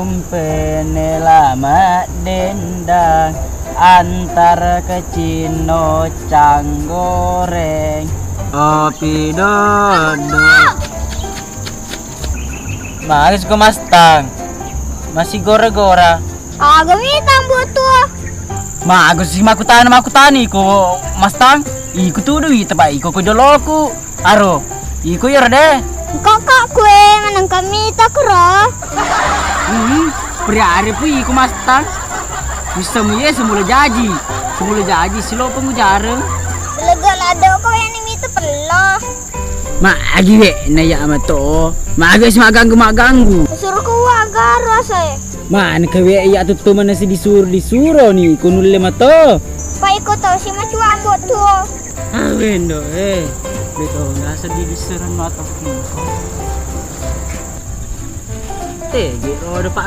Penela dendang antar kecino cang goreng kopi dodol. Maris ko mastang masih gora-gora Gamitang butuh. Agus si makutani ko mastang iku tuh duit ba iko ko doloku aro iko yer deh Kakak kue manang kami tak kero. Priari pu iku mastang bisa muye semula jaji silo pengujareng Legal ada kau yang ini itu perlu. agi we na ya amato magas maganggu Suruh kau agar rasa. man ka we ya tutu mana si disuro ni kunul mato Pak ikut tahu si macam ambut tuh. awendo beto nasa di diseran mata ko te gero ada pak